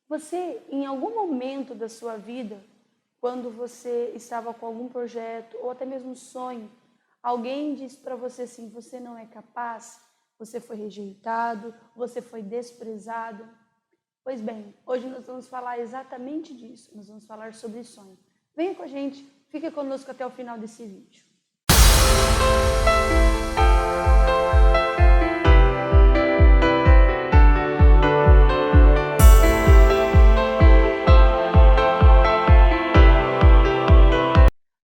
Você, em algum momento da sua vida, quando você estava com algum projeto ou até mesmo sonho, alguém disse para você assim, você não é capaz, você foi rejeitado, você foi desprezado? Pois bem, hoje nós vamos falar exatamente disso, nós vamos falar sobre sonho. Venha com a gente, fique conosco até o final desse vídeo.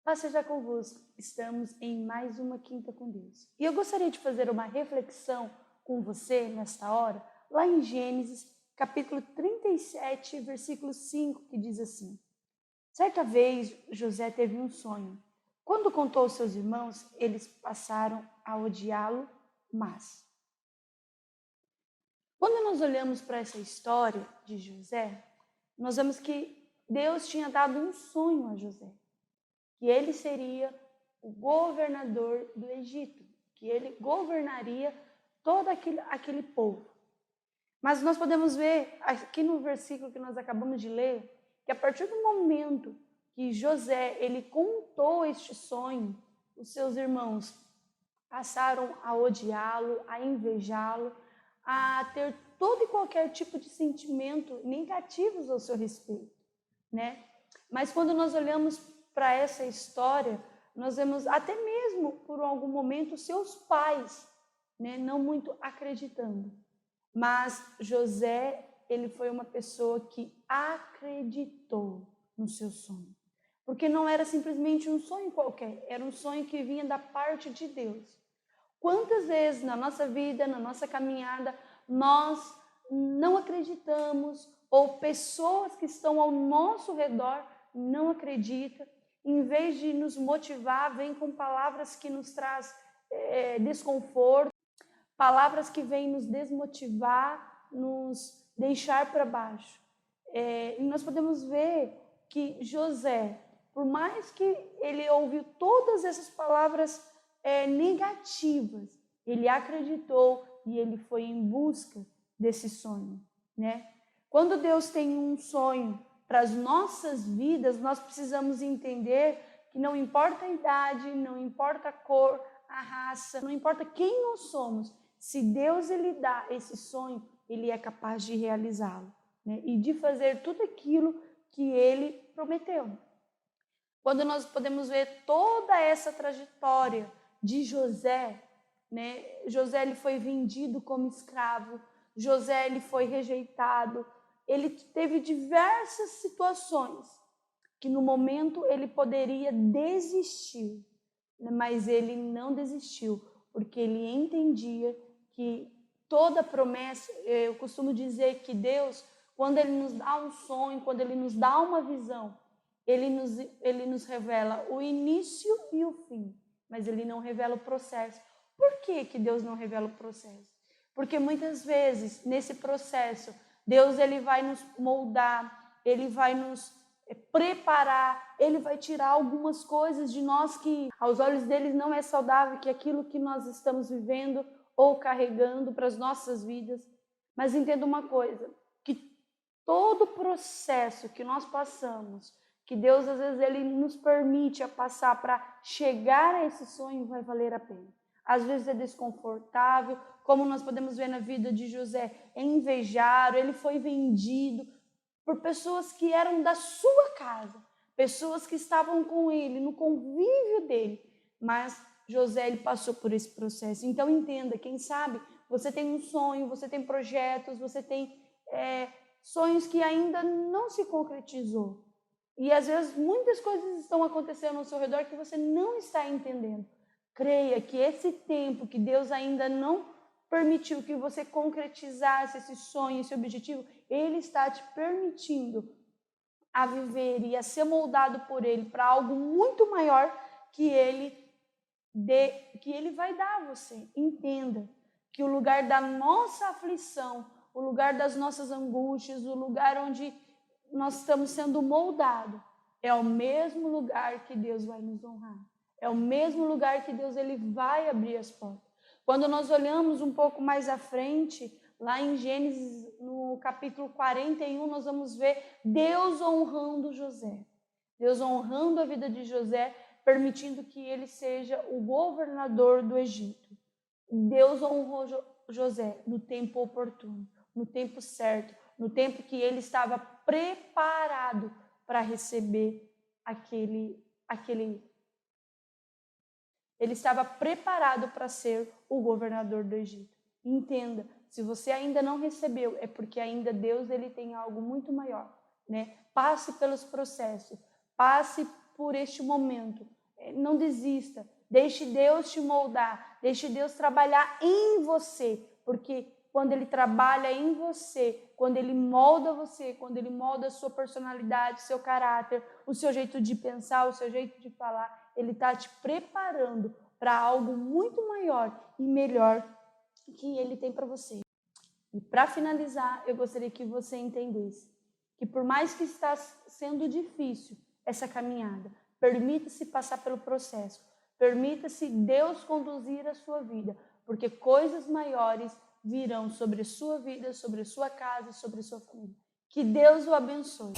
Paz seja convosco, estamos em mais uma Quinta com Deus. E eu gostaria de fazer uma reflexão com você nesta hora, lá em Gênesis, capítulo 37, versículo 5, que diz assim: certa vez José teve um sonho. Quando contou aos seus irmãos, eles passaram a odiá-lo, mas... Quando nós olhamos para essa história de José, nós vemos que Deus tinha dado um sonho a José, que ele seria o governador do Egito, que ele governaria todo aquele povo. Mas nós podemos ver aqui no versículo que nós acabamos de ler, que a partir do momento que José ele contou este sonho, os seus irmãos passaram a odiá-lo, a invejá-lo, a ter todo e qualquer tipo de sentimento negativos ao seu respeito, né? Mas quando nós olhamos para essa história, nós vemos até mesmo por algum momento seus pais, né, não muito acreditando. Mas José, ele foi uma pessoa que acreditou no seu sonho. Porque não era simplesmente um sonho qualquer, era um sonho que vinha da parte de Deus. Quantas vezes na nossa vida, na nossa caminhada, nós não acreditamos, ou pessoas que estão ao nosso redor não acreditam, em vez de nos motivar, vem com palavras que nos traz desconforto, palavras que vêm nos desmotivar, nos deixar para baixo. E nós podemos ver que José, por mais que ele ouviu todas essas palavras negativas, ele acreditou e ele foi em busca desse sonho, né? Quando Deus tem um sonho para as nossas vidas, nós precisamos entender que não importa a idade, não importa a cor, a raça, não importa quem nós somos, se Deus ele dá esse sonho, ele é capaz de realizá-lo, né? E de fazer tudo aquilo que ele prometeu. Quando nós podemos ver toda essa trajetória de José, né? José ele foi vendido como escravo, José ele foi rejeitado, ele teve diversas situações que no momento ele poderia desistir, mas ele não desistiu, porque ele entendia que toda promessa, eu costumo dizer que Deus, quando ele nos dá um sonho, quando ele nos dá uma visão, ele nos revela o início e o fim, mas ele não revela o processo. Por que Deus não revela o processo? Porque muitas vezes, nesse processo, Deus ele vai nos moldar, ele vai nos preparar, ele vai tirar algumas coisas de nós que aos olhos dele não é saudável, que aquilo que nós estamos vivendo ou carregando para as nossas vidas. Mas entenda uma coisa, que todo processo que nós passamos, que Deus às vezes ele nos permite a passar para chegar a esse sonho, vai valer a pena. Às vezes é desconfortável, como nós podemos ver na vida de José, é invejado, ele foi vendido por pessoas que eram da sua casa, pessoas que estavam com ele, no convívio dele, mas José ele passou por esse processo. Então entenda, quem sabe você tem um sonho, você tem projetos, você tem sonhos que ainda não se concretizou, e às vezes muitas coisas estão acontecendo ao seu redor que você não está entendendo. Creia que esse tempo que Deus ainda não permitiu que você concretizasse esse sonho, esse objetivo, Ele está te permitindo a viver e a ser moldado por Ele para algo muito maior que Ele vai dar a você. Entenda que o lugar da nossa aflição, o lugar das nossas angústias, o lugar onde nós estamos sendo moldados, é o mesmo lugar que Deus vai nos honrar. É o mesmo lugar que Deus ele vai abrir as portas. Quando nós olhamos um pouco mais à frente, lá em Gênesis, no no capítulo 41, nós vamos ver Deus honrando José. Deus honrando a vida de José, permitindo que ele seja o governador do Egito. Deus honrou José no tempo oportuno, no tempo certo, no tempo que ele estava preparado para receber ele estava preparado para ser o governador do Egito. Entenda, se você ainda não recebeu, é porque ainda Deus ele tem algo muito maior, né? Passe pelos processos, passe por este momento, não desista, deixe Deus te moldar, deixe Deus trabalhar em você, porque quando Ele trabalha em você, quando Ele molda você, quando Ele molda a sua personalidade, seu caráter, o seu jeito de pensar, o seu jeito de falar, Ele está te preparando para algo muito maior e melhor que Ele tem para você. E para finalizar, eu gostaria que você entendesse que por mais que está sendo difícil essa caminhada, permita-se passar pelo processo, permita-se Deus conduzir a sua vida, porque coisas maiores virão sobre a sua vida, sobre a sua casa, sobre a sua família. Que Deus o abençoe.